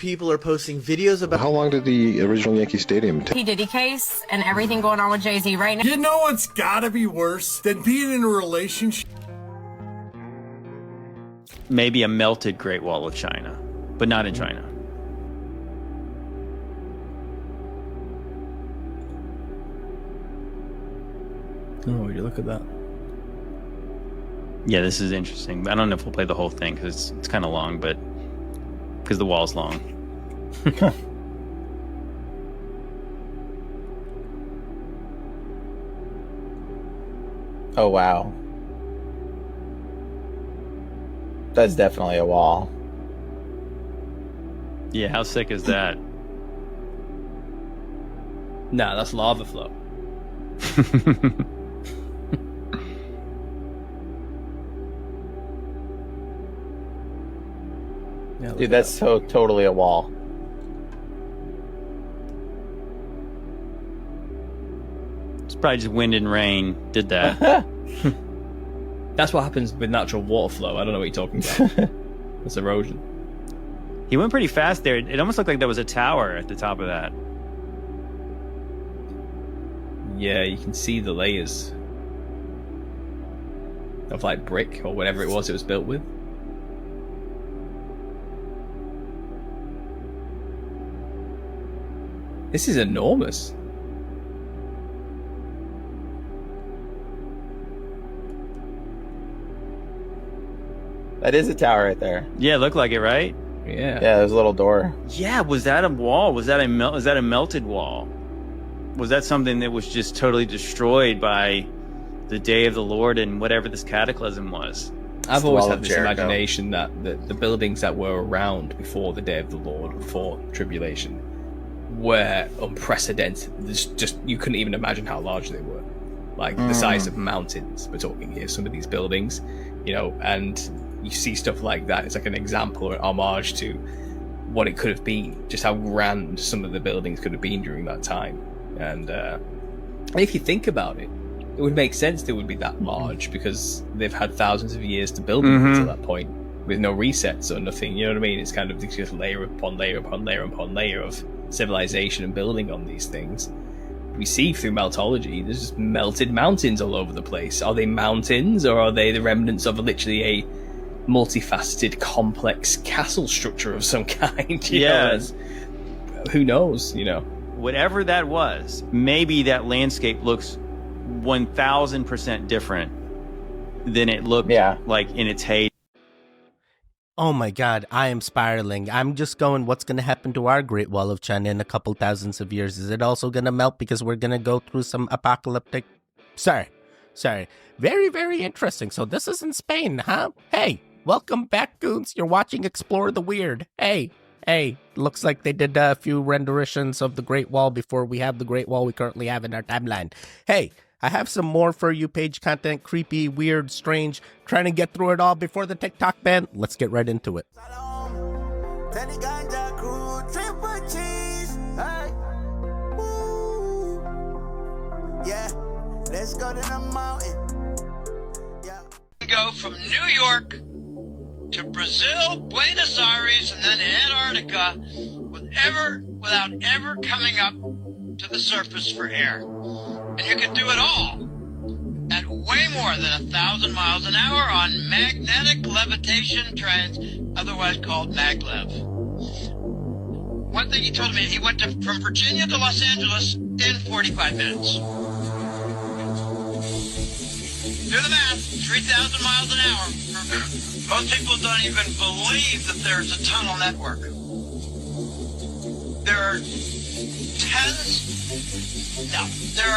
People are posting videos about... How long did the original Yankee Stadium take? P. Diddy case and everything going on with Jay-Z right now. You know what's gotta be worse than being in a relationship? Maybe a melted Great Wall of China, but not in China. Oh, would you look at that? Yeah, this is interesting. I don't know if we'll play the whole thing because it's kind of long, but because the wall's long. Oh, wow. That's definitely a wall. Yeah, how sick is that? Nah, that's lava flow. Yeah, dude, that's so totally a wall. It's probably just wind and rain did that. That's what happens with natural water flow. I don't know what you're talking about. It's erosion. He went pretty fast there. It almost looked like there was a tower at the top of that. Yeah, you can see the layers of like brick or whatever it was built with. This is enormous. That is a tower right there. Yeah, it looked like it, right? Yeah. Yeah, there's a little door. Yeah, was that a wall? Was that a melted wall? Was that something that was just totally destroyed by the day of the Lord and whatever this cataclysm was? I've always had this imagination that the buildings that were around before the day of the Lord, before tribulation, were unprecedented. Just you couldn't even imagine how large they were. Like the size of mountains, we're talking here, some of these buildings, you know, and you see stuff like that. It's like an example or an homage to what it could have been, just how grand some of the buildings could have been during that time. And if you think about it, it would make sense they would be that large because they've had thousands of years to build them until that point with no resets or nothing. You know what I mean? It's kind of just layer upon layer upon layer upon layer of civilization and building on these things. We see through meltology, there's just melted mountains all over the place. Are they mountains or are they the remnants of literally a multifaceted, complex castle structure of some kind? Yeah. Who knows, you know? Whatever that was, maybe that landscape looks 1,000% different than it looked like in its heyday. Oh my god, I am spiraling. I'm just going, what's going to happen to our Great Wall of China in a couple thousands of years? Is it also going to melt because we're going to go through some apocalyptic... Sorry. Very, very interesting. So this is in Spain, huh? Hey, welcome back, goons. You're watching Explore the Weird. Hey, looks like they did a few renditions of the Great Wall before we have the Great Wall we currently have in our timeline. Hey, I have some more for you page content, creepy, weird, strange, trying to get through it all before the TikTok ban. Let's get right into it. Yeah, let's go to the mountain. Yeah. Go from New York to Brazil, Buenos Aires, and then Antarctica without ever coming up to the surface for air. And you can do it all at way more than 1,000 miles an hour on magnetic levitation trains, otherwise called maglev. One thing he told me, he went from Virginia to Los Angeles in 45 minutes. Do the math, 3,000 miles an hour. Most people don't even believe that there's a tunnel network. There are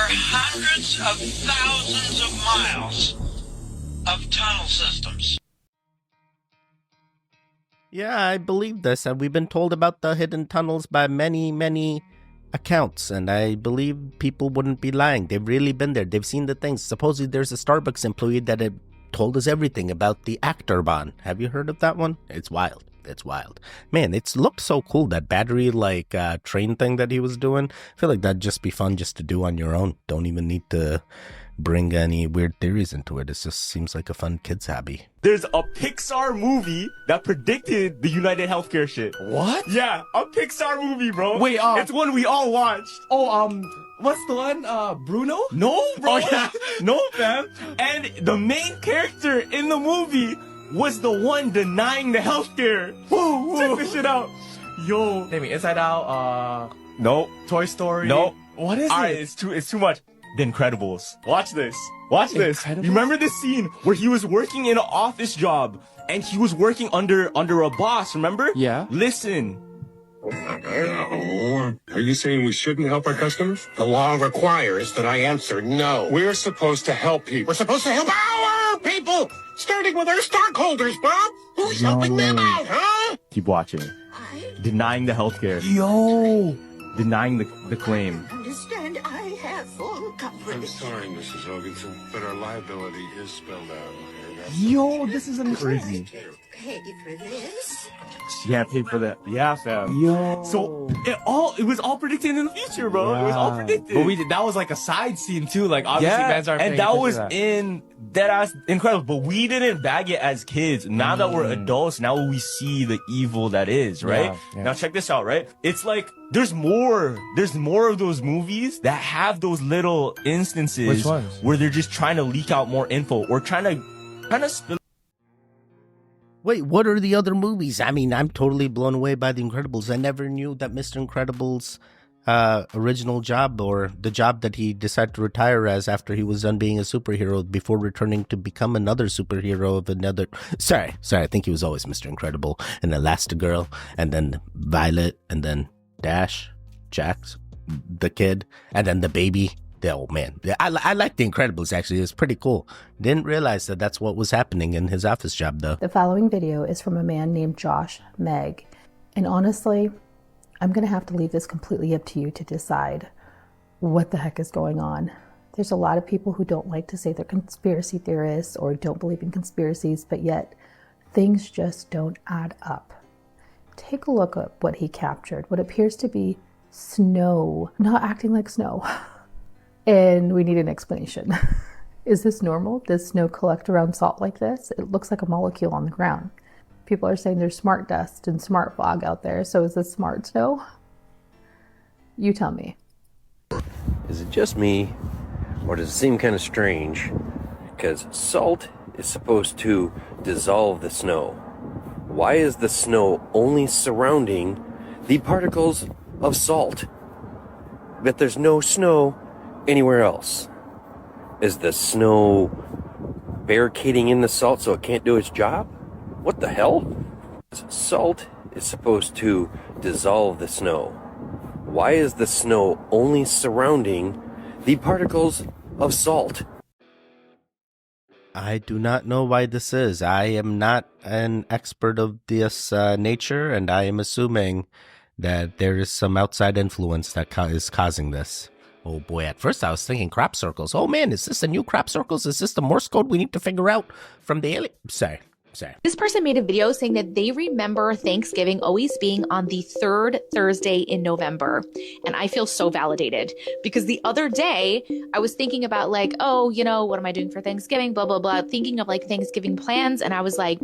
hundreds of thousands of miles of tunnel systems. Yeah, I believe this, and we've been told about the hidden tunnels by many accounts, and I believe people wouldn't be lying. They've really been there. They've seen the things. Supposedly there's a Starbucks employee that had told us everything about the Achterbahn. Have you heard of that one? It's wild. It's wild. Man, it's looked so cool, that battery, train thing that he was doing. I feel like that'd just be fun just to do on your own. Don't even need to bring any weird theories into it. It just seems like a fun kid's hobby. There's a Pixar movie that predicted the United Healthcare shit. What? Yeah, a Pixar movie, bro. Wait, it's one we all watched. What's the one? Bruno? No, bro. Oh, yeah. No, fam. And the main character in the movie was the one denying the healthcare. Whoa. Check this shit out. Yo. Maybe Inside Out, No. Toy Story. No. What is Alright, it? it's too much. The Incredibles. Watch this. Watch this. You remember this scene where he was working in an office job and he was working under a boss, remember? Yeah. Listen. Are you saying we shouldn't help our customers? The law requires that I answer no. We're supposed to help people. We're supposed to help our people, starting with our stockholders, Bob. Who's helping them out, huh? Keep watching. Denying the healthcare. Yo. Denying the claim. Understand, I have full coverage. I'm sorry, Mrs. Hoganson, but our liability is spelled out here. Yo, this is crazy. Pay for this? Yeah, pay for that. Yeah, fam. Yo. So it was all predicted in the future, bro. It was all predicted. But that was like a side scene too. Like obviously, fans aren't and paying that attention was to that. in Deadass Incredible. But we didn't bag it as kids. Now that we're adults, now we see the evil that is, right? Yeah. Now check this out, right? It's like there's more of those movies that have those little instances Which ones? where they're just trying to leak out more info or trying to spill. Wait, what are the other movies? I mean, I'm totally blown away by The Incredibles. I never knew that Mr. Incredible's original job, or the job that he decided to retire as after he was done being a superhero before returning to become another superhero of another... Sorry, I think he was always Mr. Incredible, and Elastigirl, and then Violet, and then Dash, Jax, the kid, and then the baby. Oh man, I like The Incredibles actually. It's pretty cool. Didn't realize that that's what was happening in his office job though. The following video is from a man named Josh Meg. And honestly, I'm going to have to leave this completely up to you to decide what the heck is going on. There's a lot of people who don't like to say they're conspiracy theorists or don't believe in conspiracies, but yet things just don't add up. Take a look at what he captured. What appears to be snow, not acting like snow. And we need an explanation. Is this normal? Does snow collect around salt like this? It looks like a molecule on the ground. People are saying there's smart dust and smart fog out there. So is this smart snow? You tell me. Is it just me, or does it seem kind of strange? Because salt is supposed to dissolve the snow. Why is the snow only surrounding the particles of salt? But there's no snow anywhere else. Is the snow barricading in the salt so it can't do its job? What the hell? Salt is supposed to dissolve the snow. Why is the snow only surrounding the particles of salt? I do not know why this is. I am not an expert of this nature, and I am assuming that there is some outside influence that is causing this. Oh boy, at first I was thinking crop circles. Oh man, is this a new crop circles? Is this the Morse code we need to figure out from the alien? Sorry. This person made a video saying that they remember Thanksgiving always being on the third Thursday in November. And I feel so validated because the other day I was thinking about like, oh, you know, what am I doing for Thanksgiving? Blah, blah, blah. Thinking of like Thanksgiving plans. And I was like,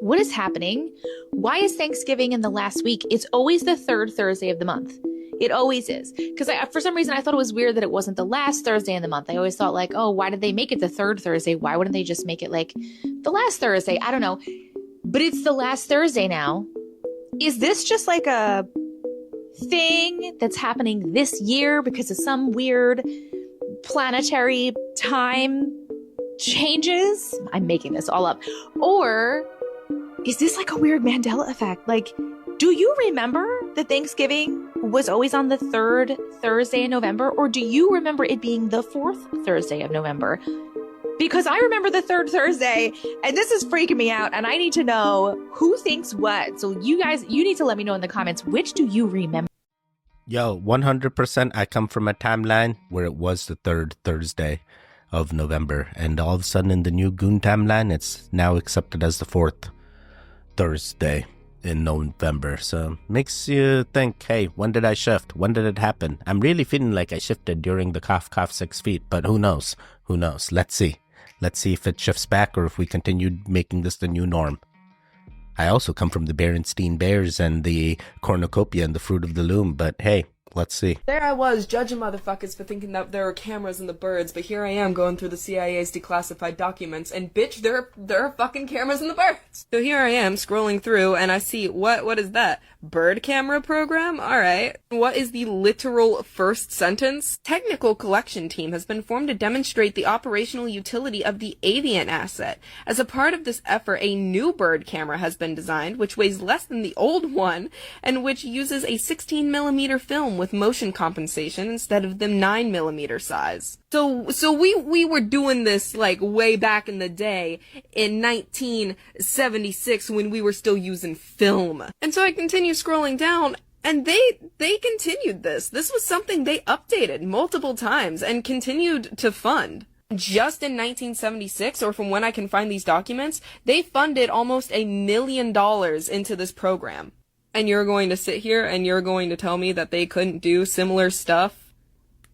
what is happening? Why is Thanksgiving in the last week? It's always the third Thursday of the month. It always is. Because for some reason, I thought it was weird that it wasn't the last Thursday in the month. I always thought like, oh, why did they make it the third Thursday? Why wouldn't they just make it like the last Thursday? I don't know. But it's the last Thursday now. Is this just like a thing that's happening this year because of some weird planetary time changes? I'm making this all up. Or is this like a weird Mandela effect? Like, do you remember that Thanksgiving was always on the third Thursday in November? Or do you remember it being the fourth Thursday of November? Because I remember the third Thursday, and this is freaking me out, and I need to know who thinks what. So you guys, you need to let me know in the comments, which do you remember? Yo, 100% I come from a timeline where it was the third Thursday of November. And all of a sudden in the new Goon timeline, it's now accepted as the fourth Thursday in November. So makes you think, hey, when did I shift? When did it happen? I'm really feeling like I shifted during the cough 6 feet, but who knows? Who knows? Let's see. Let's see if it shifts back or if we continue making this the new norm. I also come from the Berenstein Bears and the cornucopia and the Fruit of the Loom, but hey, let's see. There I was, judging motherfuckers for thinking that there were cameras in the birds, but here I am going through the CIA's declassified documents, and bitch, there are fucking cameras in the birds. So here I am, scrolling through, and I see, what is that? Bird camera program? Alright. What is the literal first sentence? Technical collection team has been formed to demonstrate the operational utility of the avian asset. As a part of this effort, a new bird camera has been designed, which weighs less than the old one, and which uses a 16mm film with motion compensation instead of the 9mm size. So we were doing this like way back in the day in 1976 when we were still using film. And so I continue scrolling down, and they continued this. This was something they updated multiple times and continued to fund. Just in 1976, or from when I can find these documents, they funded almost $1 million into this program. And you're going to sit here and you're going to tell me that they couldn't do similar stuff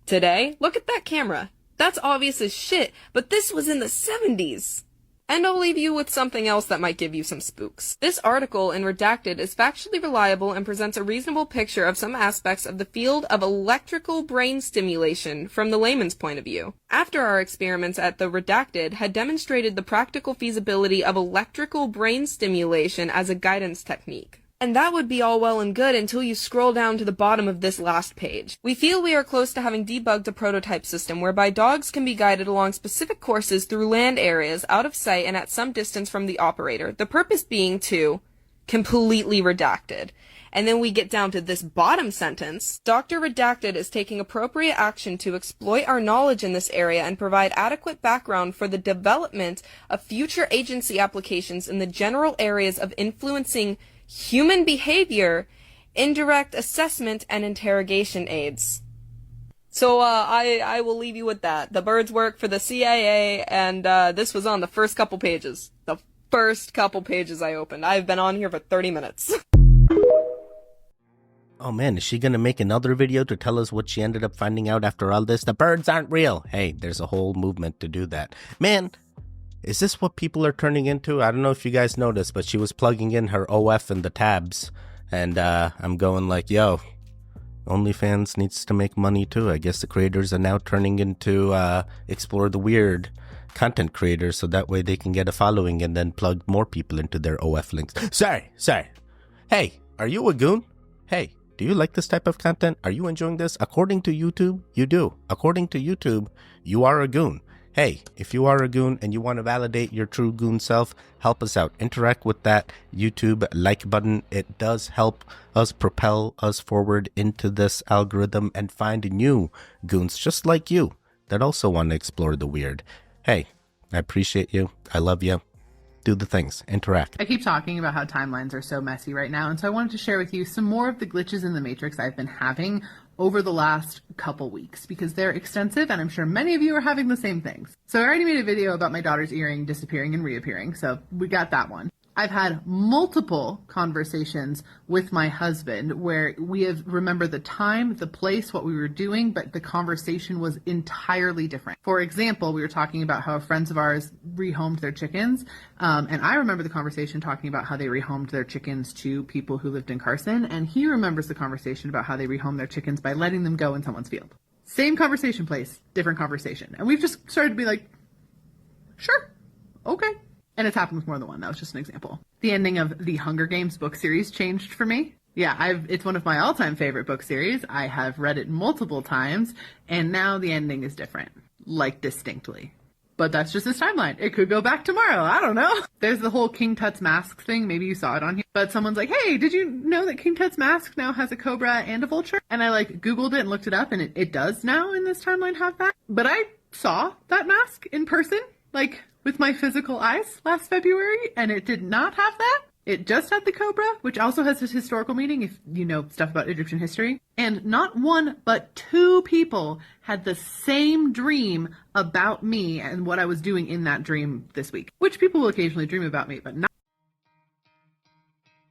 today? Look at that camera. That's obvious as shit, but this was in the 70s. And I'll leave you with something else that might give you some spooks. This article in Redacted is factually reliable and presents a reasonable picture of some aspects of the field of electrical brain stimulation from the layman's point of view. After our experiments at the Redacted had demonstrated the practical feasibility of electrical brain stimulation as a guidance technique. And that would be all well and good until you scroll down to the bottom of this last page. We feel we are close to having debugged a prototype system whereby dogs can be guided along specific courses through land areas out of sight and at some distance from the operator. The purpose being to completely redacted. And then we get down to this bottom sentence. Dr. Redacted is taking appropriate action to exploit our knowledge in this area and provide adequate background for the development of future agency applications in the general areas of influencing human behavior, indirect assessment, and interrogation aids. So, I will leave you with that. The birds work for the CIA, and, this was on the first couple pages. The first couple pages I opened. I've been on here for 30 minutes. Oh man, is she gonna make another video to tell us what she ended up finding out after all this? The birds aren't real! Hey, there's a whole movement to do that. Man, is this what people are turning into? I don't know if you guys noticed, but she was plugging in her OF in the tabs. And I'm going like, yo, OnlyFans needs to make money too. I guess the creators are now turning into Explore the Weird content creators, so that way they can get a following and then plug more people into their OF links. Sorry. Hey, are you a goon? Hey, do you like this type of content? Are you enjoying this? According to YouTube, you do. According to YouTube, you are a goon. Hey, if you are a goon and you want to validate your true goon self, help us out. Interact with that YouTube like button. It does help us propel us forward into this algorithm and find new goons just like you that also want to explore the weird. Hey, I appreciate you. I love you. Do the things. Interact. I keep talking about how timelines are so messy right now, and so I wanted to share with you some more of the glitches in the Matrix I've been having over the last couple weeks, because they're extensive and I'm sure many of you are having the same things. So I already made a video about my daughter's earring disappearing and reappearing, so we got that one. I've had multiple conversations with my husband where we have remembered the time, the place, what we were doing, but the conversation was entirely different. For example, we were talking about how friends of ours rehomed their chickens, and I remember the conversation talking about how they rehomed their chickens to people who lived in Carson, and he remembers the conversation about how they rehomed their chickens by letting them go in someone's field. Same conversation place, different conversation. And we've just started to be like, sure, okay. And it's happened with more than one. That was just an example. The ending of the Hunger Games book series changed for me. Yeah, it's one of my all-time favorite book series. I have read it multiple times, and now the ending is different. Like, distinctly. But that's just this timeline. It could go back tomorrow. I don't know. There's the whole King Tut's mask thing. Maybe you saw it on here. But someone's like, hey, did you know that King Tut's mask now has a cobra and a vulture? And I, Googled it and looked it up, and it does now in this timeline have that. But I saw that mask in person, with my physical eyes last February, and it did not have that. It just had the cobra, which also has this historical meaning if you know stuff about Egyptian history. And not one, but two people had the same dream about me and what I was doing in that dream this week. Which people will occasionally dream about me, but not.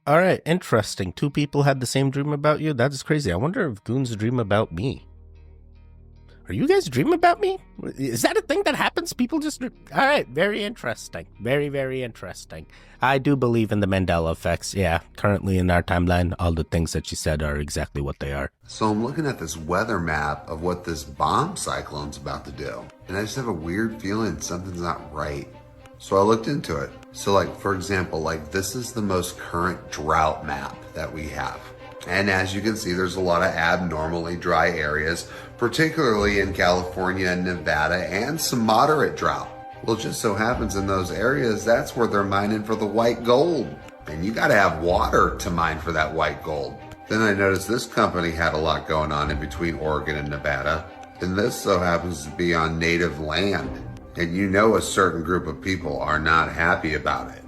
All right, interesting. 2 people had the same dream about you? That is crazy. I wonder if goons dream about me. Are you guys dreaming about me? Is that a thing that happens? People just... All right, very interesting. Very, very interesting. I do believe in the Mandela effects. Yeah, currently in our timeline, all the things that she said are exactly what they are. So I'm looking at this weather map of what this bomb cyclone's about to do. And I just have a weird feeling something's not right. So I looked into it. So like, for example, like this is the most current drought map that we have. And as you can see, there's a lot of abnormally dry areas, particularly in California and Nevada, and some moderate drought. Well, it just so happens in those areas, that's where they're mining for the white gold. And you gotta have water to mine for that white gold. Then I noticed this company had a lot going on in between Oregon and Nevada. And this so happens to be on native land. And you know a certain group of people are not happy about it.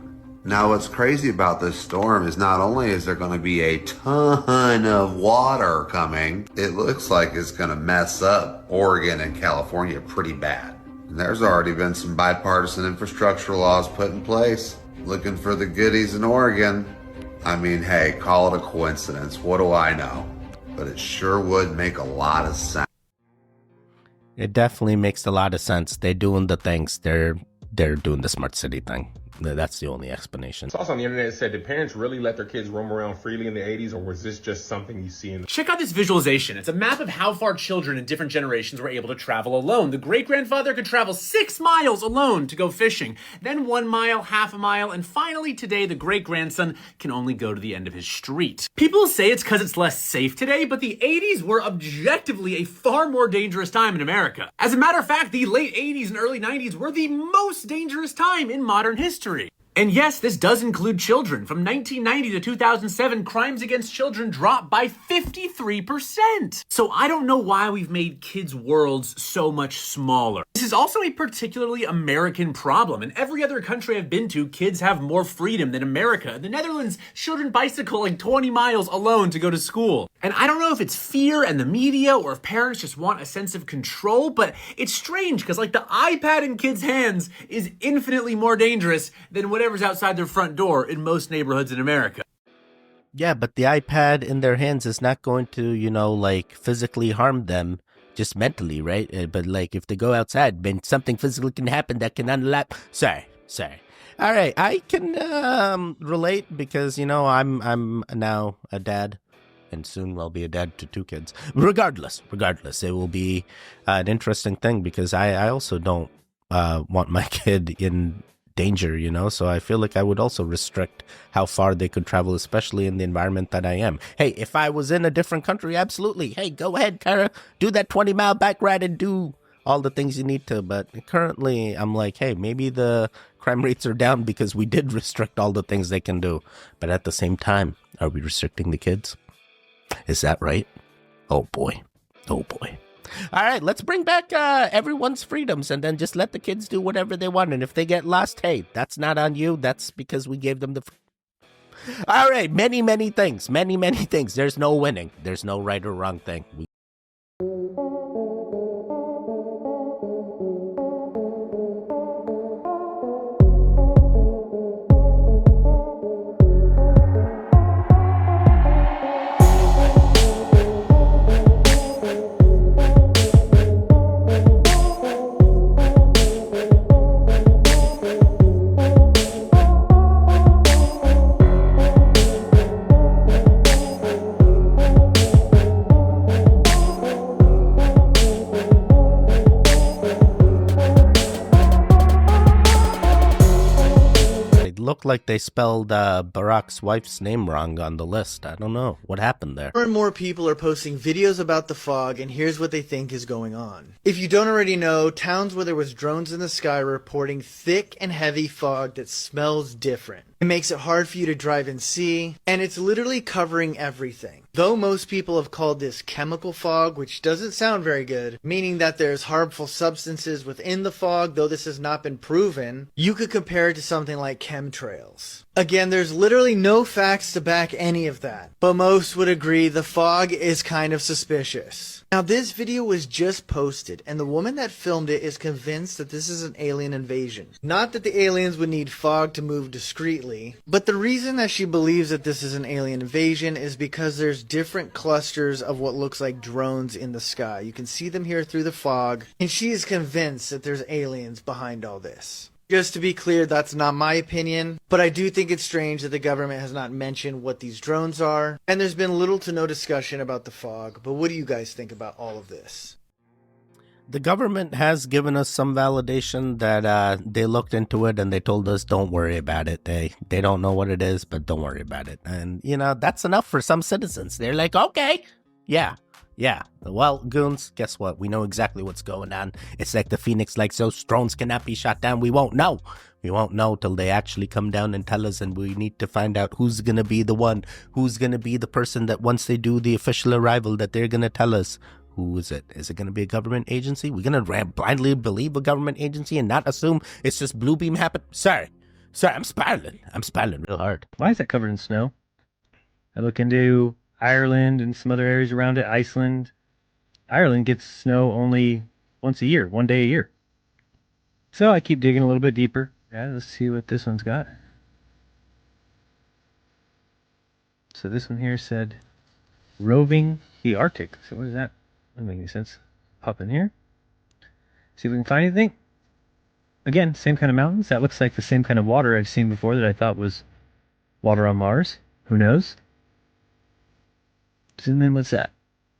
Now what's crazy about this storm is not only is there going to be a ton of water coming, it looks like it's going to mess up Oregon and California pretty bad. And there's already been some bipartisan infrastructure laws put in place looking for the goodies in Oregon. I mean, hey, call it a coincidence. What do I know? But it sure would make a lot of sense. It definitely makes a lot of sense. They're doing the things. They're doing the smart city thing. That's the only explanation. It's also on the internet, it said, did parents really let their kids roam around freely in the 80s, or was this just something you see in... Check out this visualization. It's a map of how far children in different generations were able to travel alone. The great-grandfather could travel 6 miles alone to go fishing, then 1 mile, half a mile, and finally today the great-grandson can only go to the end of his street. People say it's because it's less safe today, but the 80s were objectively a far more dangerous time in America. As a matter of fact, the late 80s and early 90s were the most dangerous time in modern history. And yes, this does include children. From 1990 to 2007, crimes against children dropped by 53%. So I don't know why we've made kids' worlds so much smaller. This is also a particularly American problem. In every other country I've been to, kids have more freedom than America. In the Netherlands, children bicycle like 20 miles alone to go to school. And I don't know if it's fear and the media or if parents just want a sense of control, but it's strange because like the iPad in kids' hands is infinitely more dangerous than whatever's outside their front door in most neighborhoods in America. Yeah, but the iPad in their hands is not going to, you know, like physically harm them, just mentally, right? But like if they go outside, then something physical can happen that can unlock. Sorry. All right, I can relate because, you know, I'm now a dad. And soon I'll be a dad to 2 kids. Regardless, it will be an interesting thing because I also don't want my kid in danger, you know? So I feel like I would also restrict how far they could travel, especially in the environment that I am. Hey, if I was in a different country, absolutely. Hey, go ahead, Kara. Do that 20-mile bike ride and do all the things you need to. But currently, I'm like, hey, maybe the crime rates are down because we did restrict all the things they can do. But at the same time, are we restricting the kids? Is that right? Oh boy. All right, let's bring back everyone's freedoms and then just let the kids do whatever they want. And if they get lost, hey, that's not on you. That's because we gave them the... All right, many things. Many things. There's no winning. There's no right or wrong thing. Looked like they spelled Barack's wife's name wrong on the list. I don't know. What happened there? More and more people are posting videos about the fog, and here's what they think is going on. If you don't already know, towns where there was drones in the sky reporting thick and heavy fog that smells different. It makes it hard for you to drive and see, and it's literally covering everything. Though most people have called this chemical fog, which doesn't sound very good, meaning that there's harmful substances within the fog, though this has not been proven, you could compare it to something like chemtrails. Again, there's literally no facts to back any of that, but most would agree the fog is kind of suspicious. Now, this video was just posted, and the woman that filmed it is convinced that this is an alien invasion. Not that the aliens would need fog to move discreetly, but the reason that she believes that this is an alien invasion is because there's different clusters of what looks like drones in the sky. You can see them here through the fog, and she is convinced that there's aliens behind all this. Just to be clear, that's not my opinion, but I do think it's strange that the government has not mentioned what these drones are, and there's been little to no discussion about the fog, but what do you guys think about all of this? The government has given us some validation that they looked into it and they told us don't worry about it. They don't know what it is, but don't worry about it. And, you know, that's enough for some citizens. They're like, okay, yeah. Well, goons, guess what? We know exactly what's going on. It's like the Phoenix, like those drones cannot be shot down. We won't know. We won't know till they actually come down and tell us, and we need to find out who's going to be the one, who's going to be the person that once they do the official arrival that they're going to tell us. Who is it? Is it going to be a government agency? We're going to blindly believe a government agency and not assume it's just blue beam happen? Sorry, I'm spiraling. I'm spiraling real hard. Why is that covered in snow? I look into Ireland and some other areas around it, Iceland. Ireland gets snow only once a year, 1 day a year. So I keep digging a little bit deeper. Yeah, let's see what this one's got. So this one here said, roving the Arctic. So what is that? Doesn't make any sense. Hop in here. See if we can find anything. Again, same kind of mountains. That looks like the same kind of water I've seen before that I thought was water on Mars. Who knows? Zoom in, what's that?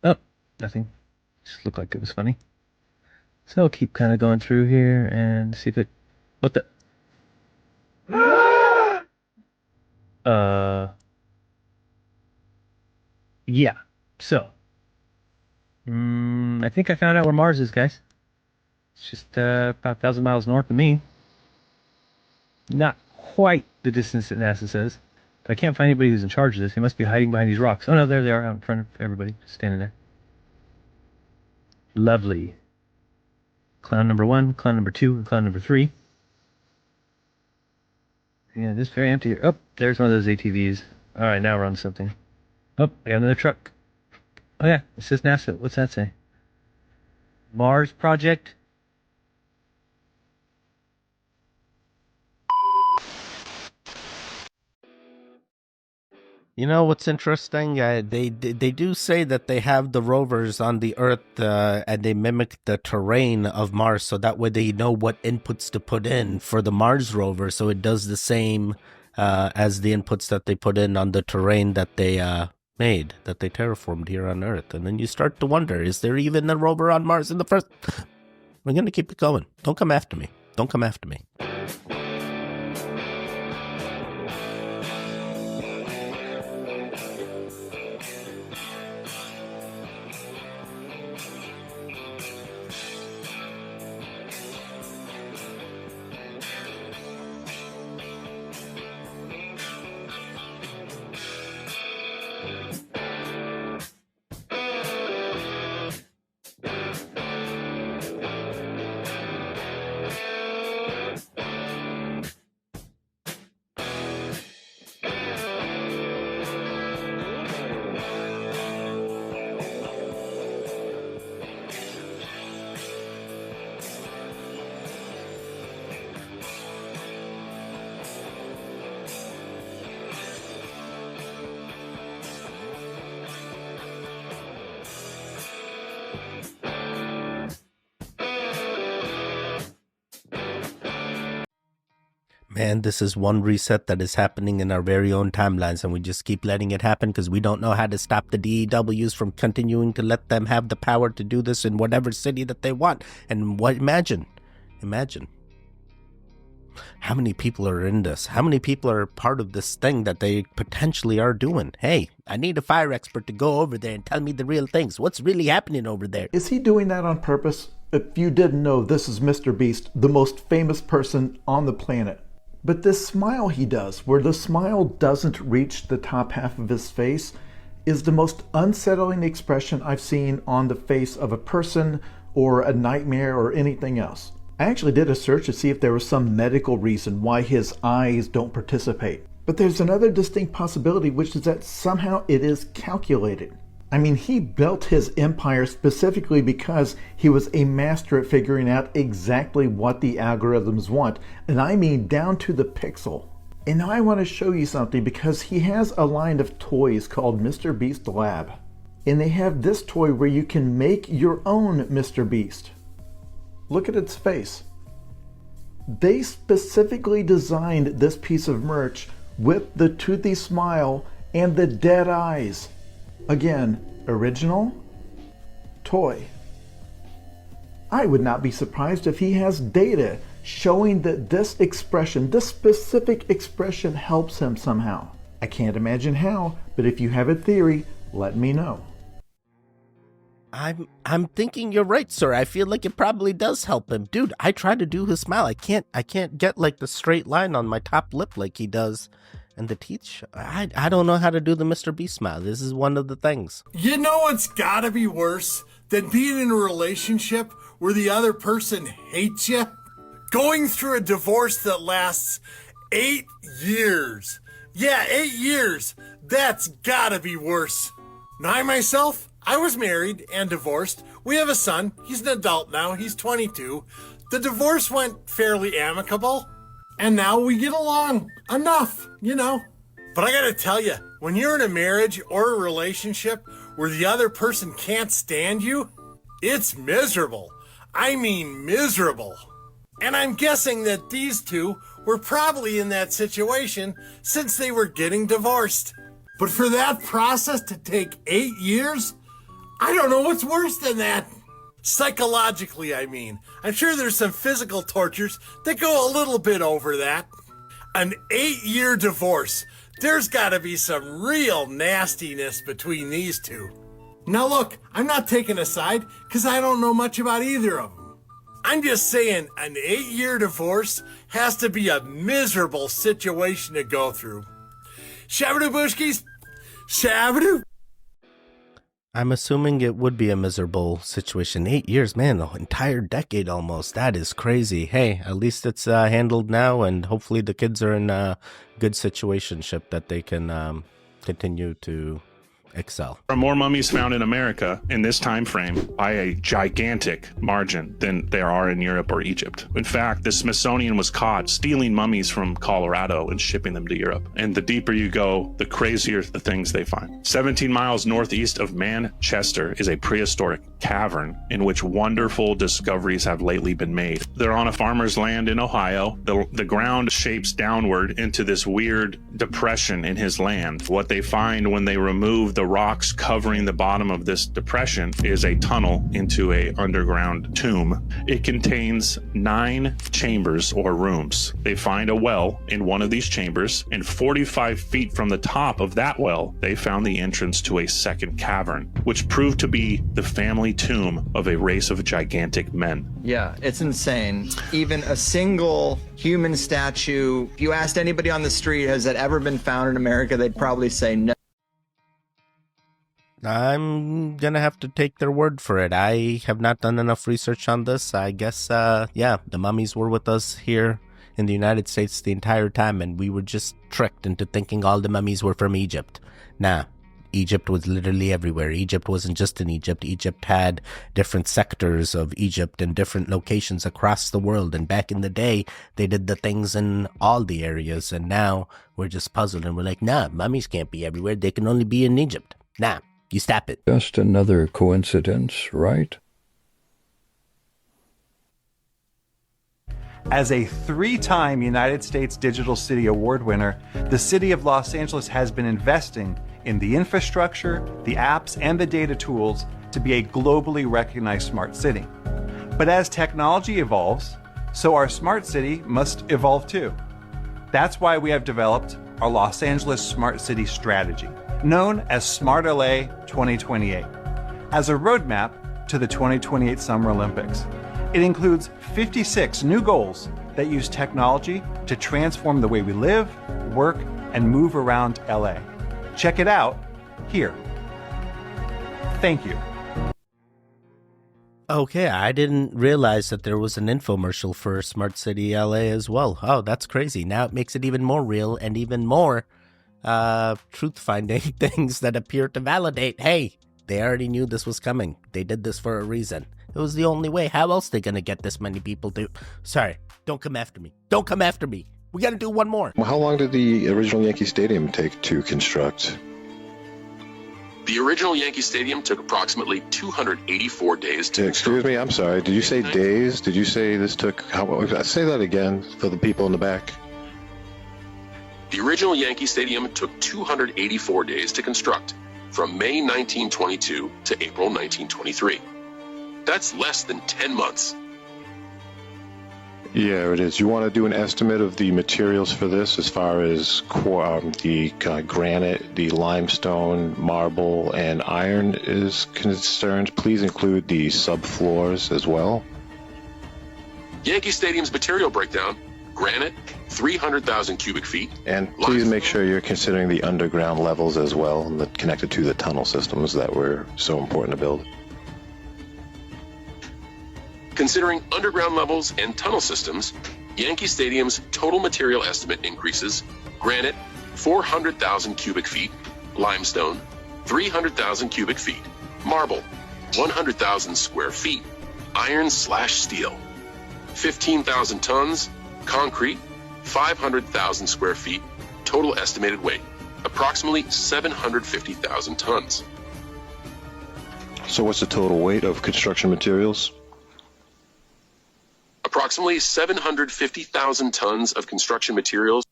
Oh, nothing. Just looked like it was funny. So I'll keep kind of going through here and see if it... What the... Yeah. So... I think I found out where Mars is, guys. It's just about 1,000 miles north of me. Not quite the distance that NASA says. But I can't find anybody who's in charge of this. They must be hiding behind these rocks. Oh no, there they are out in front of everybody. Just standing there. Lovely. Clown number 1, clown number 2, and clown number 3. Yeah, this is very empty here. Oh, there's one of those ATVs. Alright, now we're on something. Oh, I got another truck. Oh yeah, it says NASA. What's that say? Mars Project? You know what's interesting? They do say that they have the rovers on the Earth and they mimic the terrain of Mars, so that way they know what inputs to put in for the Mars rover, so it does the same as the inputs that they put in on the terrain that they made, that they terraformed here on Earth. And then you start to wonder, is there even a rover on Mars in the first... We're going to keep it going. Don't come after me. Don't come after me. Man, this is one reset that is happening in our very own timelines, and we just keep letting it happen because we don't know how to stop the DEWs from continuing to let them have the power to do this in whatever city that they want. And imagine how many people are in this? How many people are part of this thing that they potentially are doing? Hey, I need a fire expert to go over there and tell me the real things. What's really happening over there? Is he doing that on purpose? If you didn't know, this is Mr. Beast, the most famous person on the planet. But this smile he does, where the smile doesn't reach the top half of his face, is the most unsettling expression I've seen on the face of a person or a nightmare or anything else. I actually did a search to see if there was some medical reason why his eyes don't participate. But there's another distinct possibility, which is that somehow it is calculated. I mean, he built his empire specifically because he was a master at figuring out exactly what the algorithms want, and I mean down to the pixel. And now I want to show you something, because he has a line of toys called Mr. Beast Lab. And they have this toy where you can make your own Mr. Beast. Look at its face. They specifically designed this piece of merch with the toothy smile and the dead eyes. Again, original toy. I would not be surprised if he has data showing that this expression, this specific expression, helps him somehow. I can't imagine how, but if you have a theory, let me know. I'm thinking you're right, sir. I feel like it probably does help him. Dude, I try to do his smile. I can't get like the straight line on my top lip like he does. And the teeth, I don't know how to do the Mr. Beast smile. This is one of the things. You know what's gotta be worse than being in a relationship where the other person hates you? Going through a divorce that lasts 8 years. Yeah, 8 years. That's gotta be worse. Now, I was married and divorced. We have a son. He's an adult now. He's 22. The divorce went fairly amicable. And now we get along enough, you know. But I gotta tell you, when you're in a marriage or a relationship where the other person can't stand you, it's miserable. I mean miserable. And I'm guessing that these two were probably in that situation since they were getting divorced. But for that process to take 8 years, I don't know what's worse than that. Psychologically, I mean. I'm sure there's some physical tortures that go a little bit over that. An 8-year divorce. There's gotta be some real nastiness between these two. Now look, I'm not taking a side because I don't know much about either of them. I'm just saying an 8-year divorce has to be a miserable situation to go through. Shabadoo Bushkis, Shabadoo. I'm assuming it would be a miserable situation. 8 years, man, the entire decade almost. That is crazy. Hey, at least it's handled now, and hopefully the kids are in a good situationship that they can continue to excel. There are more mummies found in America in this time frame by a gigantic margin than there are in Europe or Egypt. In fact, the Smithsonian was caught stealing mummies from Colorado and shipping them to Europe. And the deeper you go, the crazier the things they find. 17 miles northeast of Manchester is a prehistoric cavern in which wonderful discoveries have lately been made. They're on a farmer's land in Ohio. The ground shapes downward into this weird depression in his land. What they find when they remove the rocks covering the bottom of this depression is a tunnel into a underground tomb. It contains 9 chambers or rooms. They find a well in one of these chambers, and 45 feet from the top of that well, they found the entrance to a second cavern, which proved to be the family tomb of a race of gigantic men. Yeah, it's insane. Even a single human statue, if you asked anybody on the street, has that ever been found in America, they'd probably say no. I'm gonna have to take their word for it. I have not done enough research on this. I guess, yeah, the mummies were with us here in the United States the entire time, and we were just tricked into thinking all the mummies were from Egypt. Nah, Egypt was literally everywhere. Egypt wasn't just in Egypt. Egypt had different sectors of Egypt and different locations across the world. And back in the day, they did the things in all the areas. And now we're just puzzled and we're like, nah, mummies can't be everywhere. They can only be in Egypt. Nah, you stop it. Just another coincidence, right? As a 3-time United States Digital City Award winner, the City of Los Angeles has been investing in the infrastructure, the apps, and the data tools to be a globally recognized smart city. But as technology evolves, so our smart city must evolve too. That's why we have developed our Los Angeles Smart City Strategy, known as Smart LA 2028, as a roadmap to the 2028 Summer Olympics. It includes 56 new goals that use technology to transform the way we live, work, and move around LA. Check it out here. Thank you. Okay, I didn't realize that there was an infomercial for Smart City LA as well. Oh, that's crazy. Now it makes it even more real and even more truth-finding things that appear to validate, hey, they already knew this was coming. They did this for a reason. It was the only way. How else they gonna get this many people to... Sorry, don't come after me. Don't come after me. We gotta do one more. Well, how long did the original Yankee Stadium take to construct? The original Yankee Stadium took approximately 284 days to Excuse me, I'm sorry. Did you say days? Did you say this took... Say that again for the people in the back. The original Yankee Stadium took 284 days to construct, from May 1922 to April 1923. That's less than 10 months. Yeah, it is. You want to do an estimate of the materials for this as far as the granite, the limestone, marble, and iron is concerned? Please include the subfloors as well. Yankee Stadium's material breakdown: granite, 300,000 cubic feet. And please make sure you're considering the underground levels as well, and connected to the tunnel systems that were so important to build. Considering underground levels and tunnel systems, Yankee Stadium's total material estimate increases: granite, 400,000 cubic feet; limestone, 300,000 cubic feet; marble, 100,000 square feet; iron/steel, 15,000 tons; concrete, 500,000 square feet. Total estimated weight, approximately 750,000 tons. So what's the total weight of construction materials? Approximately 750,000 tons of construction materials.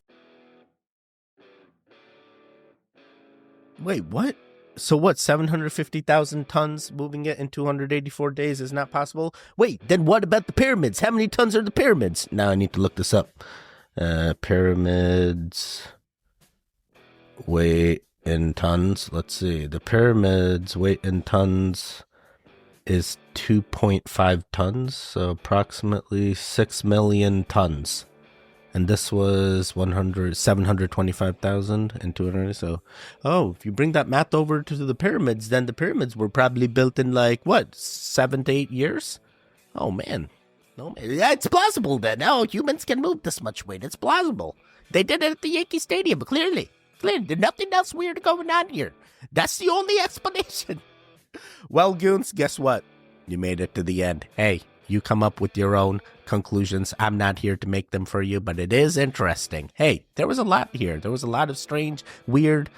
Wait, what? So what, 750,000 tons moving it in 284 days is not possible? Wait, then what about the pyramids? How many tons are the pyramids? Now I need to look this up. Pyramids weight in tons. Let's see. The pyramids weight in tons is 2.5 tons, so approximately 6 million tons. And this was 725,000 and 200. So, if you bring that math over to the pyramids, then the pyramids were probably built in 7 to 8 years? Oh man. Yeah, it's plausible then. Humans can move this much weight. It's plausible. They did it at the Yankee Stadium, clearly. There's nothing else weird going on here. That's the only explanation. Well, goons, guess what? You made it to the end. Hey, you come up with your own conclusions. I'm not here to make them for you, but it is interesting. Hey, there was a lot here. There was a lot of strange, weird,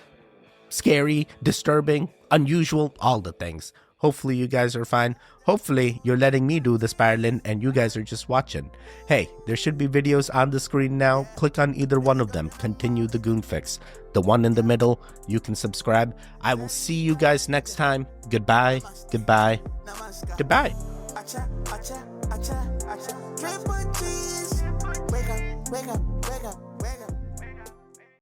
scary, disturbing, unusual, all the things. Hopefully you guys are fine. Hopefully you're letting me do the spiraling and you guys are just watching. Hey, there should be videos on the screen now. Click on either one of them. Continue the Goon Fix. The one in the middle, you can subscribe. I will see you guys next time. Goodbye, goodbye, goodbye. Wake up, wake up.